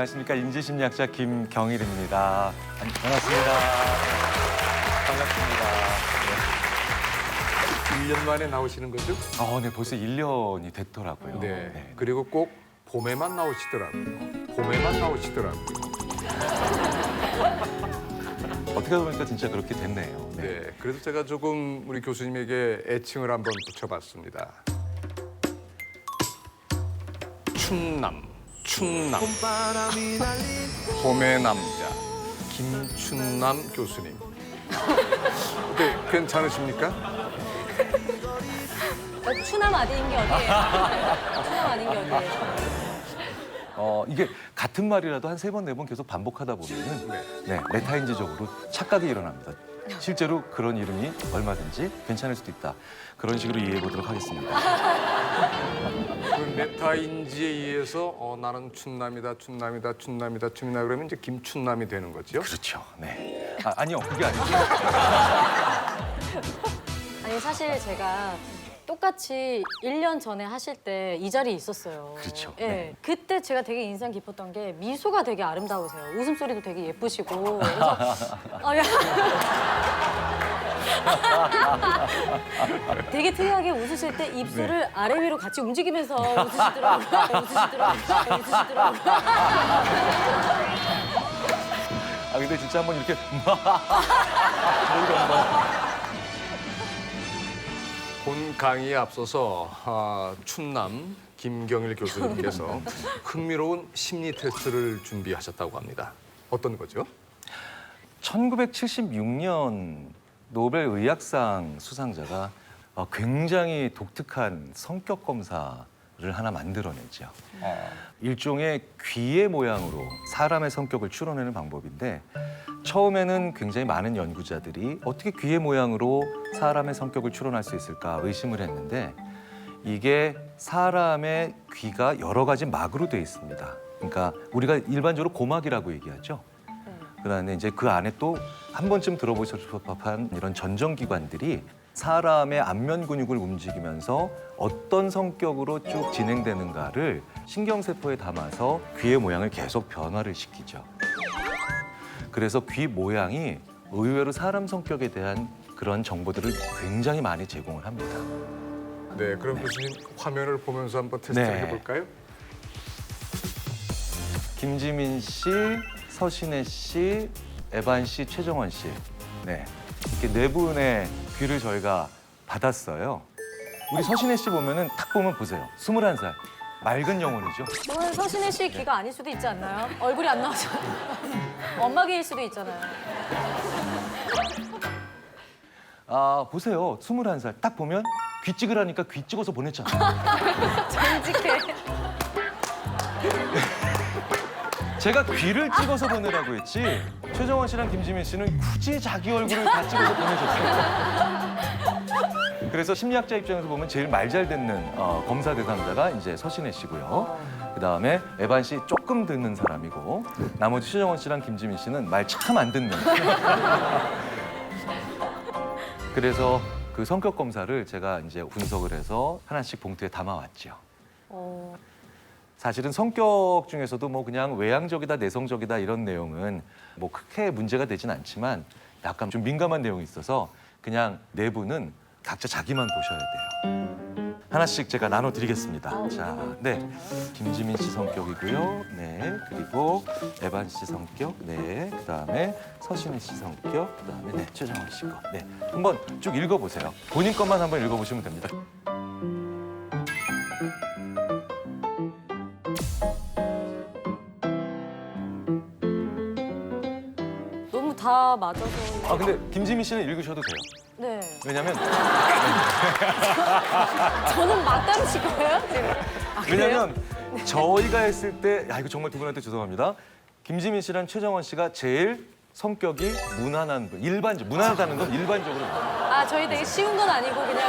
안녕하십니까. 인지심리학자 김경일입니다. 반갑습니다. 반갑습니다. 1년 만에 나오시는 거죠? 네, 벌써 1년이 됐더라고요. 네. 그리고 꼭 봄에만 나오시더라고요. 봄에만 나오시더라고요. 어떻게 보니까 진짜 그렇게 됐네요. 네. 그래서 제가 조금 우리 교수님에게 애칭을 한번 붙여봤습니다. 춘남, 춘남. 봄의 남자, 김춘남 교수님. 어때, 괜찮으십니까? 추남 아닌 게 어디예요? 추남 아닌 게 어디예요? 이게 같은 말이라도 한 3번, 4번 계속 반복하다 보면은 메타인지적으로 착각이 일어납니다. 실제로 그런 이름이 얼마든지 괜찮을 수도 있다. 그런 식으로 이해해 보도록 하겠습니다. 그 메타인지에 의해서 나는 춘남이다, 춘남이다, 춘남이다, 춘남이다 그러면 이제 김춘남이 되는 거죠? 그렇죠. 네. 아니요, 그게 아니고. 아니 사실 제가 똑같이 1년 전에 하실 때 이 자리에 있었어요. 그렇죠. 예. 네. 그때 제가 되게 인상 깊었던 게 미소가 되게 아름다우세요. 웃음소리도 되게 예쁘시고. 그래서 되게 특이하게 웃으실 때 입술을 아래 위로 같이 움직이면서 웃으시더라고요. 웃으시더라고요. 근데 진짜 한번 이렇게 이런 거. 본 강의에 앞서서 춘남 김경일 교수님께서 흥미로운 심리 테스트를 준비하셨다고 합니다. 어떤 거죠? 1976년 노벨 의학상 수상자가 굉장히 독특한 성격 검사를 하나 만들어내죠. 일종의 귀의 모양으로 사람의 성격을 추론하는 방법인데 처음에는 굉장히 많은 연구자들이 어떻게 귀의 모양으로 사람의 성격을 추론할 수 있을까 의심을 했는데 이게 사람의 귀가 여러 가지 막으로 되어 있습니다. 그러니까 우리가 일반적으로 고막이라고 얘기하죠. 그다음에 이제 그 안에 또 한 번쯤 들어보셨을 법한 이런 전정기관들이 사람의 안면 근육을 움직이면서 어떤 성격으로 쭉 진행되는가를 신경세포에 담아서 귀의 모양을 계속 변화를 시키죠. 그래서 귀 모양이 의외로 사람 성격에 대한 그런 정보들을 굉장히 많이 제공을 합니다. 네, 그럼 교수님 화면을 보면서 한번 테스트를 네. 해볼까요? 김지민 씨, 서신혜 씨, 에반 씨, 최정원 씨. 네. 이렇게 4분의 귀를 저희가 받았어요. 우리 서신혜 씨 보면은 딱 보면 보세요. 21살. 맑은 영혼이죠. 저는 서신혜 씨 귀가 아닐 수도 있지 않나요? 얼굴이 안 나오잖아요. 엄마 귀일 수도 있잖아요. 보세요. 21살. 딱 보면 귀 찍으라니까 귀 찍어서 보냈잖아요. 듬직해. 제가 귀를 찍어서 보내라고 했지 최정원 씨랑 김지민 씨는 굳이 자기 얼굴을 다 찍어서 보내셨어요. 그래서 심리학자 입장에서 보면 제일 말 잘 듣는 검사 대상자가 이제 서신혜 씨고요. 그다음에 에반 씨 조금 듣는 사람이고 나머지 최정원 씨랑 김지민 씨는 말 참 안 듣는. 그래서 그 성격 검사를 제가 이제 분석을 해서 하나씩 봉투에 담아왔죠. 사실은 성격 중에서도 뭐 그냥 외향적이다, 내성적이다 이런 내용은 뭐 크게 문제가 되진 않지만 약간 좀 민감한 내용이 있어서 그냥 내부는 각자 자기만 보셔야 돼요. 하나씩 제가 나눠드리겠습니다. 자, 네, 김지민 씨 성격이고요. 네, 그리고 에반 씨 성격, 네, 그다음에 서신혜 씨 성격, 그다음에 네, 최정원 씨 거. 네, 한번 쭉 읽어보세요. 본인 것만 한번 읽어보시면 됩니다. 너무 다 맞아서. 근데 김지민 씨는 읽으셔도 돼요. 네. 왜냐면 저는 맞다르실 거예요? 지금. 그래요? 왜냐면 저희가 했을 때, 이거 정말 두 분한테 죄송합니다. 김지민 씨랑 최정원 씨가 제일 성격이 무난한 분, 무난하다는 건 일반적으로. 저희 되게 쉬운 건 아니고 그냥.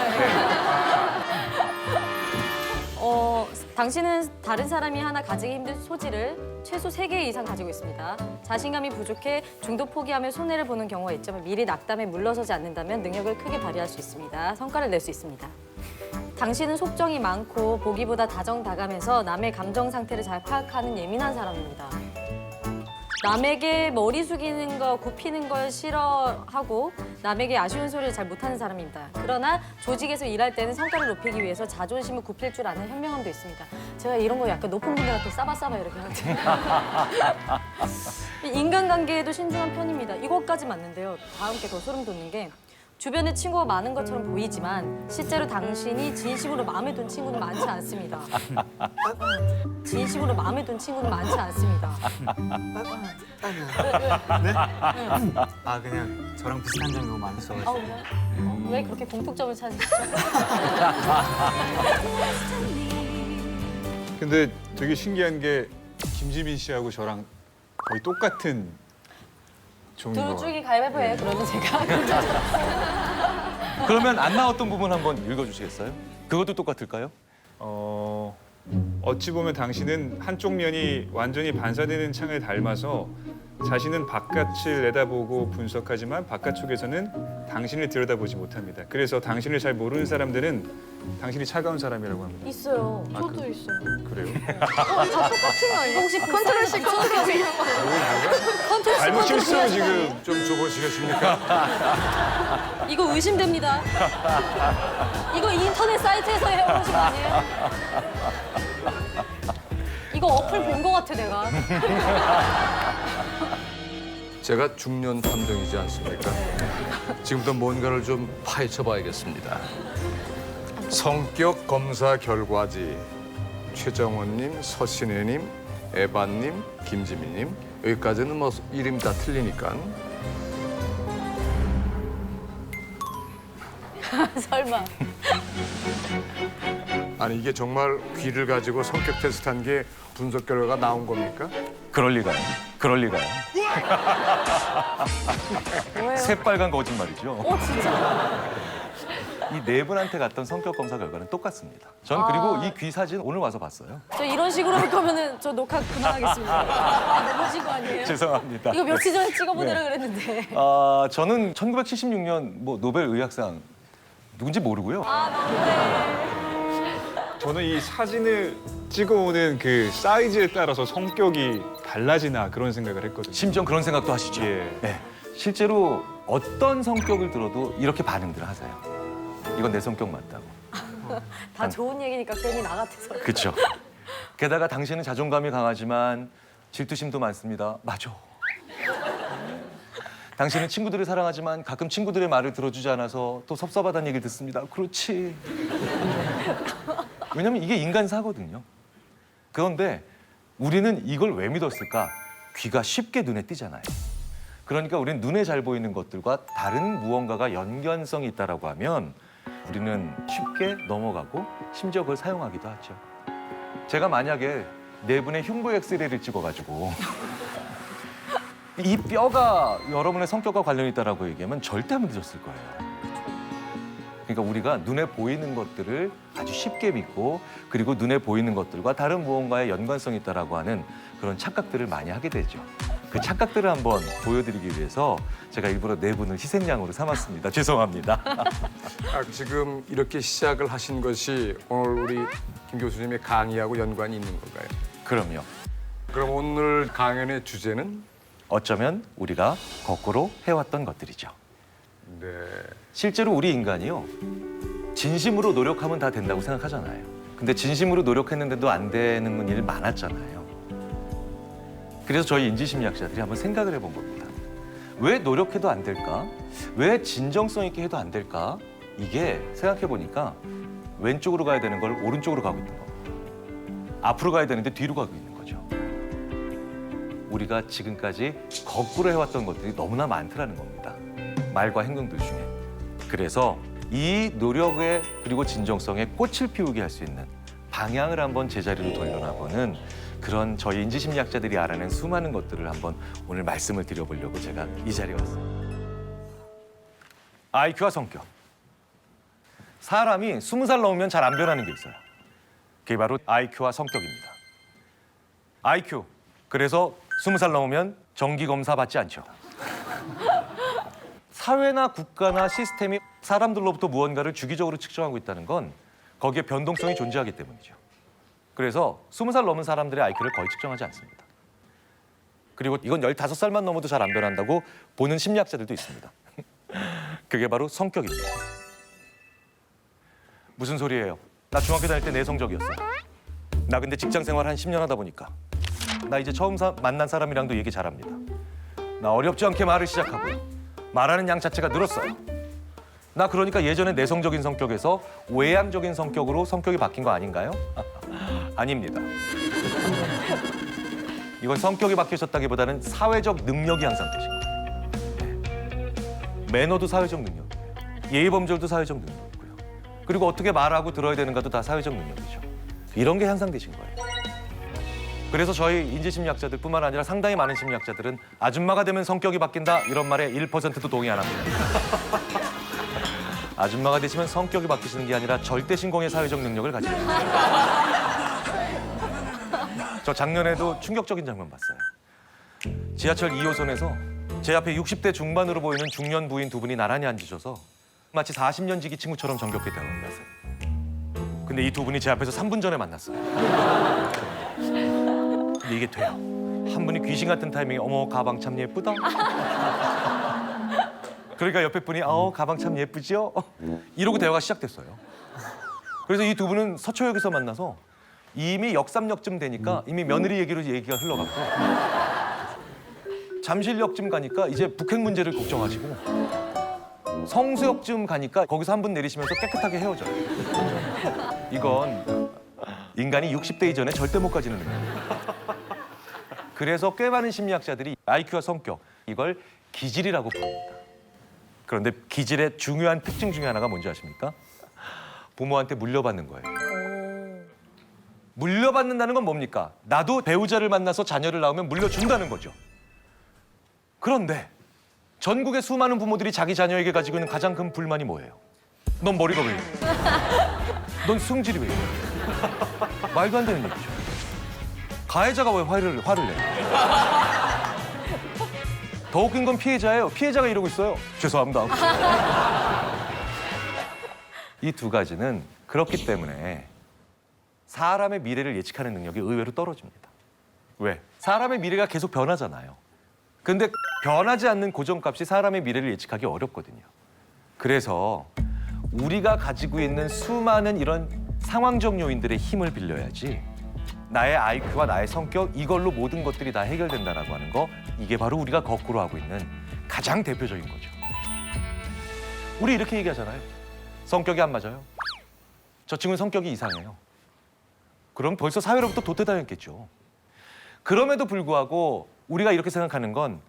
당신은 다른 사람이 하나 가지기 힘든 소질을 최소 3개 이상 가지고 있습니다. 자신감이 부족해 중도 포기하며 손해를 보는 경우가 있지만 미리 낙담에 물러서지 않는다면 능력을 크게 발휘할 수 있습니다. 성과를 낼 수 있습니다. 당신은 속정이 많고 보기보다 다정다감해서 남의 감정 상태를 잘 파악하는 예민한 사람입니다. 남에게 머리 숙이는 거, 굽히는 걸 싫어하고 남에게 아쉬운 소리를 잘 못하는 사람입니다. 그러나 조직에서 일할 때는 성과를 높이기 위해서 자존심을 굽힐 줄 아는 현명함도 있습니다. 제가 이런 거 약간 높은 분들한테 싸바싸바 이렇게 하는데 인간관계에도 신중한 편입니다. 이것까지 맞는데요. 다음 게 더 소름 돋는 게 주변에 친구가 많은 것처럼 보이지만 실제로 당신이 진심으로 마음에 든 친구는 많지 않습니다. 진심으로 마음에 든 친구는 많지 않습니다. 네? 아 그냥 저랑 비슷한 점이 너무 많으셔가지고. 그래요? 왜 그렇게 공통점을 찾으시죠? 근데 되게 신기한 게 김지민 씨하고 저랑 거의 똑같은 종인 것 둘 같아요. 중에 가위바위보예요. 그러면 제가 그러면 안 나왔던 부분 한번 읽어주시겠어요? 그것도 똑같을까요? 어찌 보면 당신은 한쪽 면이 완전히 반사되는 창을 닮아서 자신은 바깥을 내다보고 분석하지만 바깥쪽에서는 당신을 들여다보지 못합니다. 그래서 당신을 잘 모르는 사람들은 당신이 차가운 사람이라고 합니다. 있어요. 저도 있어요. 그래요? 이거 혹시 컨트롤 C 컨트롤 C 컨트롤 C 잘못 실수로 지금 좀 줘보시겠습니까? 이거 의심됩니다. 이거 인터넷 사이트에서 해오신 거 아니에요? 이거 어플 본 거 같아 내가. 제가 중년 탐정이지 않습니까? 지금부터 뭔가를 좀 파헤쳐 봐야겠습니다. 성격 검사 결과지. 최정원님, 서신혜님, 에바님, 김지민님 여기까지는 뭐 이름이 다 틀리니까. 설마. 아니 이게 정말 귀를 가지고 성격 테스트한 게 분석 결과가 나온 겁니까? 그럴 리가요. 그럴 리가요. 뭐예요? 새빨간 거짓말이죠. 진짜. 이 네 분한테 갔던 성격 검사 결과는 똑같습니다. 전 그리고 이 귀 사진 오늘 와서 봤어요. 저 이런 식으로 할 거면은 저 녹화 그만하겠습니다. 너무진 거 아니에요? 죄송합니다. 이거 며칠 전에 찍어보내라 네. 그랬는데. 저는 1976년 뭐 노벨 의학상 누군지 모르고요. 저는 이 사진을 찍어오는 그 사이즈에 따라서 성격이 달라지나 그런 생각을 했거든요. 심지어 그런 생각도 하시죠. 예. 네. 실제로 어떤 성격을 들어도 이렇게 반응들을 하세요. 이건 내 성격 맞다고. 다 좋은 얘기니까 괜히 나 같아서. 그렇죠. 게다가 당신은 자존감이 강하지만 질투심도 많습니다. 맞아. 당신은 친구들을 사랑하지만 가끔 친구들의 말을 들어주지 않아서 또 섭섭하다는 얘기를 듣습니다. 그렇지. 왜냐면 이게 인간사거든요. 그런데 우리는 이걸 왜 믿었을까? 귀가 쉽게 눈에 띄잖아요. 그러니까 우리는 눈에 잘 보이는 것들과 다른 무언가가 연관성이 있다라고 하면 우리는 쉽게 넘어가고 심지어 그걸 사용하기도 하죠. 제가 만약에 네 분의 흉부 엑스레이를 찍어가지고 이 뼈가 여러분의 성격과 관련이 있다라고 얘기하면 절대 안 믿으셨을 거예요. 그러니까 우리가 눈에 보이는 것들을 아주 쉽게 믿고 그리고 눈에 보이는 것들과 다른 무언가의 연관성이 있다라고 하는 그런 착각들을 많이 하게 되죠. 그 착각들을 한번 보여드리기 위해서 제가 일부러 네 분을 희생양으로 삼았습니다. 죄송합니다. 지금 이렇게 시작을 하신 것이 오늘 우리 김 교수님의 강의하고 연관이 있는 건가요? 그럼요. 그럼 오늘 강연의 주제는? 어쩌면 우리가 거꾸로 해왔던 것들이죠. 네. 실제로 우리 인간이요. 진심으로 노력하면 다 된다고 생각하잖아요. 근데 진심으로 노력했는데도 안 되는 일 많았잖아요. 그래서 저희 인지심리학자들이 한번 생각을 해본 겁니다. 왜 노력해도 안 될까? 왜 진정성 있게 해도 안 될까? 이게 생각해 보니까 왼쪽으로 가야 되는 걸 오른쪽으로 가고 있는 겁니다. 앞으로 가야 되는데 뒤로 가고 있는 거죠. 우리가 지금까지 거꾸로 해왔던 것들이 너무나 많더라는 겁니다. 말과 행동들 중에. 그래서 이 노력에 그리고 진정성에 꽃을 피우게 할 수 있는 방향을 한번 제자리로 돌려놔보는 그런 저희 인지심리학자들이 알아낸 수많은 것들을 한번 오늘 말씀을 드려보려고 제가 이 자리에 왔습니다. IQ와 성격. 사람이 20살 넘으면 잘 안 변하는 게 있어요. 그게 바로 IQ와 성격입니다. IQ. 그래서 20살 넘으면 정기검사 받지 않죠. 사회나 국가나 시스템이 사람들로부터 무언가를 주기적으로 측정하고 있다는 건 거기에 변동성이 존재하기 때문이죠. 그래서 20살 넘은 사람들의 IQ를 거의 측정하지 않습니다. 그리고 이건 15살만 넘어도 잘 안 변한다고 보는 심리학자들도 있습니다. 그게 바로 성격입니다. 무슨 소리예요? 나 중학교 다닐 때 내성적이었어. 나 근데 직장 생활 한 10년 하다 보니까 나 이제 처음 만난 사람이랑도 얘기 잘합니다. 나 어렵지 않게 말을 시작하고 말하는 양 자체가 늘었어요. 나 그러니까 예전에 내성적인 성격에서 외향적인 성격으로 성격이 바뀐 거 아닌가요? 아닙니다. 이건 성격이 바뀌셨다기보다는 사회적 능력이 향상되신 거예요. 네. 매너도 사회적 능력, 예의범절도 사회적 능력이고요. 그리고 어떻게 말하고 들어야 되는가도 다 사회적 능력이죠. 이런 게 향상되신 거예요. 그래서 저희 인지심리학자들뿐만 아니라 상당히 많은 심리학자들은 아줌마가 되면 성격이 바뀐다 이런 말에 1%도 동의 안 합니다. 아줌마가 되시면 성격이 바뀌시는 게 아니라 절대 신공의 사회적 능력을 가지고 있습니다. 저 작년에도 충격적인 장면 봤어요. 지하철 2호선에서 제 앞에 60대 중반으로 보이는 중년 부인 두 분이 나란히 앉으셔서 마치 40년 지기 친구처럼 정겹게 대화하세요. 근데 이 두 분이 제 앞에서 3분 전에 만났어요. 근데 이게 돼요. 한 분이 귀신 같은 타이밍에 어머 가방 참 예쁘다. 그러니까 옆에 분이 가방 참 예쁘죠? 이러고 대화가 시작됐어요. 그래서 이 두 분은 서초역에서 만나서 이미 역삼역쯤 되니까 이미 며느리 얘기로 얘기가 흘러갔고 잠실역쯤 가니까 이제 북핵 문제를 걱정하시고 성수역쯤 가니까 거기서 한 분 내리시면서 깨끗하게 헤어져요. 이건 인간이 60대 이전에 절대 못 가지는 능력입니다. 그래서 꽤 많은 심리학자들이 IQ와 성격 이걸 기질이라고 부릅니다. 그런데 기질의 중요한 특징 중에 하나가 뭔지 아십니까? 부모한테 물려받는 거예요. 물려받는다는 건 뭡니까? 나도 배우자를 만나서 자녀를 낳으면 물려준다는 거죠. 그런데 전국의 수많은 부모들이 자기 자녀에게 가지고 있는 가장 큰 불만이 뭐예요? 넌 머리가 왜 이래? 넌 승질이 왜 이래? 말도 안 되는 얘기죠. 가해자가 왜 화를 내? 더 웃긴 건 피해자예요. 피해자가 이러고 있어요. 죄송합니다. 이 두 가지는 그렇기 때문에 사람의 미래를 예측하는 능력이 의외로 떨어집니다. 왜? 사람의 미래가 계속 변하잖아요. 근데 변하지 않는 고정값이 사람의 미래를 예측하기 어렵거든요. 그래서 우리가 가지고 있는 수많은 이런 상황적 요인들의 힘을 빌려야지 나의 IQ와 나의 성격 이걸로 모든 것들이 다 해결된다라고 하는 거 이게 바로 우리가 거꾸로 하고 있는 가장 대표적인 거죠. 우리 이렇게 얘기하잖아요. 성격이 안 맞아요. 저 친구는 성격이 이상해요. 그럼 벌써 사회로부터 도태당했겠죠. 그럼에도 불구하고 우리가 이렇게 생각하는 건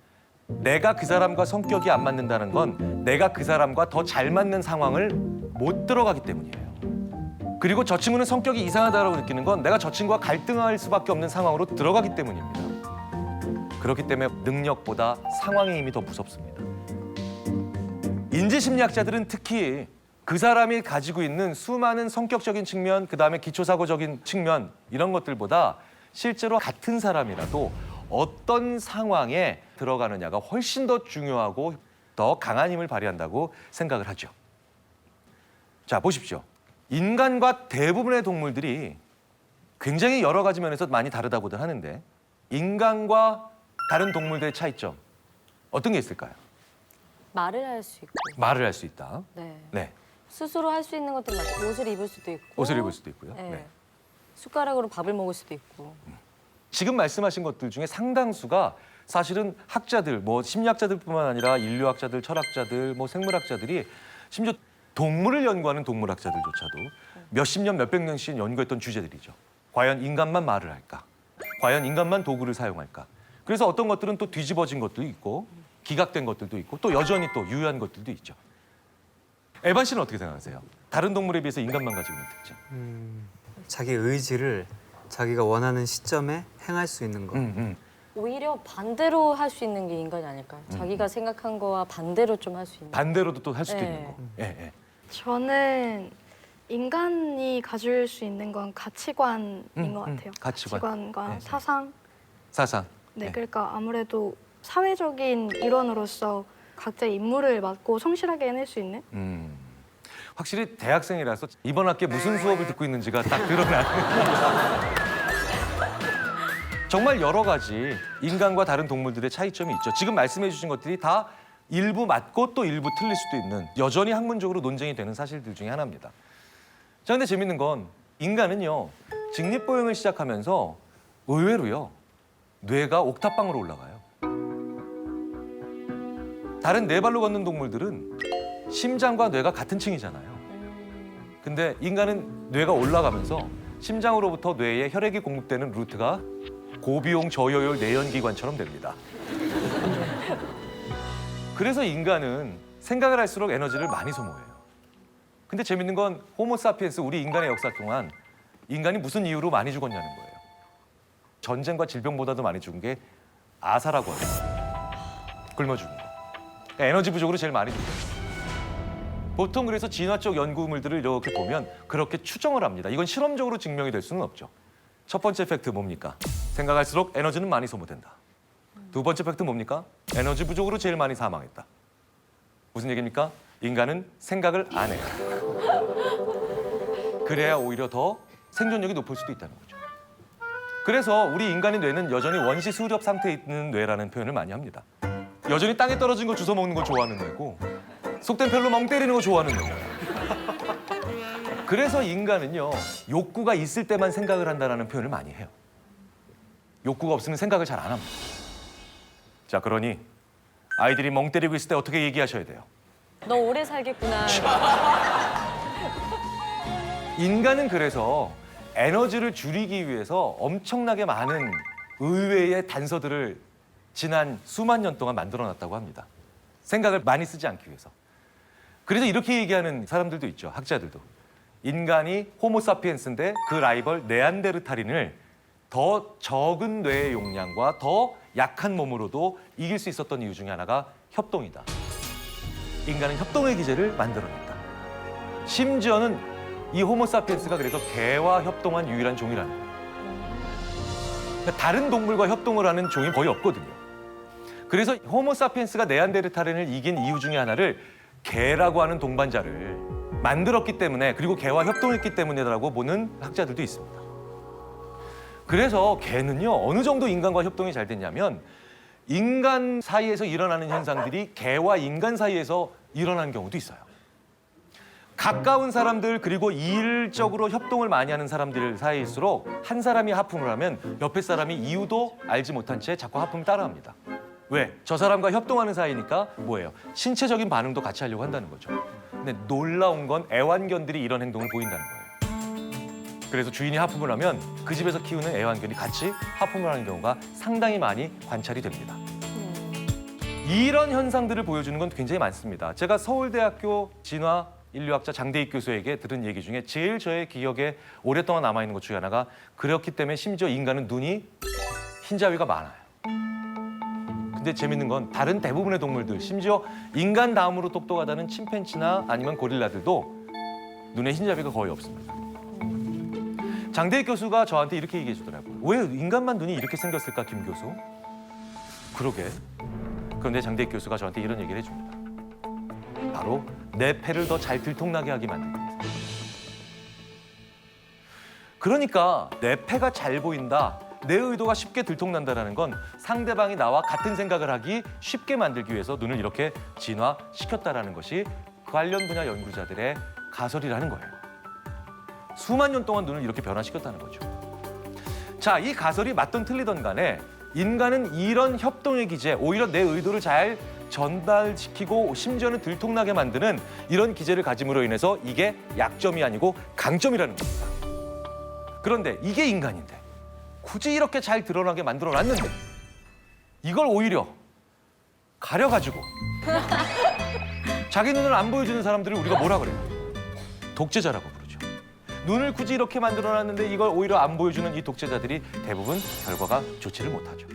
내가 그 사람과 성격이 안 맞는다는 건 내가 그 사람과 더 잘 맞는 상황을 못 들어가기 때문이에요. 그리고 저 친구는 성격이 이상하다고 느끼는 건 내가 저 친구와 갈등할 수밖에 없는 상황으로 들어가기 때문입니다. 그렇기 때문에 능력보다 상황의 힘이 더 무섭습니다. 인지심리학자들은 특히 그 사람이 가지고 있는 수많은 성격적인 측면, 그다음에 기초사고적인 측면 이런 것들보다 실제로 같은 사람이라도 어떤 상황에 들어가느냐가 훨씬 더 중요하고 더 강한 힘을 발휘한다고 생각을 하죠. 자, 보십시오. 인간과 대부분의 동물들이 굉장히 여러 가지 면에서 많이 다르다고들 하는데 인간과 다른 동물들의 차이점 어떤 게 있을까요? 말을 할 수 있고. 말을 할 수 있다. 네. 네, 스스로 할 수 있는 것들 많고 옷을 입을 수도 있고. 옷을 입을 수도 있고요. 네. 네. 숟가락으로 밥을 먹을 수도 있고. 지금 말씀하신 것들 중에 상당수가 사실은 학자들, 뭐 심리학자들뿐만 아니라 인류학자들, 철학자들, 뭐 생물학자들이 심지어 동물을 연구하는 동물학자들조차도 몇십 년, 몇백 년씩 연구했던 주제들이죠. 과연 인간만 말을 할까? 과연 인간만 도구를 사용할까? 그래서 어떤 것들은 또 뒤집어진 것도 있고 기각된 것들도 있고 또 여전히 또 유효한 것들도 있죠. 에반 씨는 어떻게 생각하세요? 다른 동물에 비해서 인간만 가지고 있는 특징. 자기 의지를 자기가 원하는 시점에 행할 수 있는 거. 오히려 반대로 할 수 있는 게 인간이 아닐까요? 자기가 생각한 거와 반대로 좀 할 수 있는. 반대로도 또 할 수도 네. 있는 거. 예, 예. 저는 인간이 가질 수 있는 건 가치관인 것 같아요. 가치관. 가치관과 네. 사상. 사상. 네, 네. 그러니까 아무래도 사회적인 일원으로서 각자의 임무를 맡고 성실하게 해낼 수 있는. 확실히 대학생이라서 이번 학기에 무슨 수업을 듣고 있는지가 딱 드러나는. 정말 여러 가지 인간과 다른 동물들의 차이점이 있죠. 지금 말씀해 주신 것들이 다 일부 맞고 또 일부 틀릴 수도 있는 여전히 학문적으로 논쟁이 되는 사실들 중에 하나입니다. 자, 근데 재밌는 건 인간은요. 직립보행을 시작하면서 의외로요. 뇌가 옥탑방으로 올라가요. 다른 네 발로 걷는 동물들은 심장과 뇌가 같은 층이잖아요. 근데 인간은 뇌가 올라가면서 심장으로부터 뇌에 혈액이 공급되는 루트가 고비용 저효율 내연기관처럼 됩니다. 그래서 인간은 생각을 할수록 에너지를 많이 소모해요. 근데 재밌는 건 호모사피엔스 우리 인간의 역사 동안 인간이 무슨 이유로 많이 죽었냐는 거예요. 전쟁과 질병보다도 많이 죽은 게 아사라고 합니다. 굶어 죽은 거. 그러니까 에너지 부족으로 제일 많이 죽어요. 보통 그래서 진화적 연구물들을 이렇게 보면 그렇게 추정을 합니다. 이건 실험적으로 증명이 될 수는 없죠. 첫 번째 팩트 뭡니까? 생각할수록 에너지는 많이 소모된다. 두 번째 팩트 뭡니까? 에너지 부족으로 제일 많이 사망했다. 무슨 얘기입니까? 인간은 생각을 안 해요. 그래야 오히려 더 생존력이 높을 수도 있다는 거죠. 그래서 우리 인간의 뇌는 여전히 원시 수렵 상태에 있는 뇌라는 표현을 많이 합니다. 여전히 땅에 떨어진 거 주워 먹는 거 좋아하는 뇌고 속된 별로 멍 때리는 거 좋아하는 뇌예요. 그래서 인간은요. 욕구가 있을 때만 생각을 한다는 표현을 많이 해요. 욕구가 없으면 생각을 잘 안 합니다. 자, 그러니 아이들이 멍 때리고 있을 때 어떻게 얘기하셔야 돼요? 너 오래 살겠구나. 인간은 그래서 에너지를 줄이기 위해서 엄청나게 많은 의외의 단서들을 지난 수만 년 동안 만들어놨다고 합니다. 생각을 많이 쓰지 않기 위해서. 그래서 이렇게 얘기하는 사람들도 있죠. 학자들도. 인간이 호모사피엔스인데 그 라이벌 네안데르탈인을 더 적은 뇌의 용량과 더 약한 몸으로도 이길 수 있었던 이유 중에 하나가 협동이다. 인간은 협동의 기제를 만들어냈다. 심지어는 이 호모사피엔스가 그래서 개와 협동한 유일한 종이라는 거예요. 그러니까 다른 동물과 협동을 하는 종이 거의 없거든요. 그래서 호모사피엔스가 네안데르탈인을 이긴 이유 중에 하나를 개라고 하는 동반자를 만들었기 때문에 그리고 개와 협동했기 때문이라고 보는 학자들도 있습니다. 그래서 개는요 어느 정도 인간과 협동이 잘 됐냐면 인간 사이에서 일어나는 현상들이 개와 인간 사이에서 일어나는 경우도 있어요. 가까운 사람들 그리고 일적으로 협동을 많이 하는 사람들 사이일수록 한 사람이 하품을 하면 옆에 사람이 이유도 알지 못한 채 자꾸 하품을 따라합니다. 왜? 저 사람과 협동하는 사이니까 뭐예요? 신체적인 반응도 같이 하려고 한다는 거죠. 근데 놀라운 건 애완견들이 이런 행동을 보인다는 거예요. 그래서 주인이 하품을 하면 그 집에서 키우는 애완견이 같이 하품을 하는 경우가 상당히 많이 관찰이 됩니다. 이런 현상들을 보여주는 건 굉장히 많습니다. 제가 서울대학교 진화 인류학자 장대익 교수에게 들은 얘기 중에 제일 저의 기억에 오랫동안 남아있는 것 중에 하나가 그렇기 때문에 심지어 인간은 눈이 흰자위가 많아요. 근데 재밌는 건 다른 대부분의 동물들, 심지어 인간 다음으로 똑똑하다는 침팬지나 아니면 고릴라들도 눈에 흰자위가 거의 없습니다. 장대익 교수가 저한테 이렇게 얘기해 주더라고요. 왜 인간만 눈이 이렇게 생겼을까, 김 교수? 그러게. 그런데 장대익 교수가 저한테 이런 얘기를 해줍니다. 바로 내 패를 더 잘 들통나게 하게 만들기 위해서. 그러니까 내 패가 잘 보인다, 내 의도가 쉽게 들통난다는 건 상대방이 나와 같은 생각을 하기 쉽게 만들기 위해서 눈을 이렇게 진화시켰다는 것이 관련 분야 연구자들의 가설이라는 거예요. 수만 년 동안 눈을 이렇게 변화시켰다는 거죠. 자, 이 가설이 맞든 틀리든 간에 인간은 이런 협동의 기제, 오히려 내 의도를 잘 전달시키고 심지어는 들통나게 만드는 이런 기제를 가짐으로 인해서 이게 약점이 아니고 강점이라는 겁니다. 그런데 이게 인간인데 굳이 이렇게 잘 드러나게 만들어놨는데 이걸 오히려 가려가지고 자기 눈을 안 보여주는 사람들을 우리가 뭐라 그래요? 독재자라고 부르죠. 눈을 굳이 이렇게 만들어놨는데 이걸 오히려 안 보여주는 이 독재자들이 대부분 결과가 좋지를 못하죠.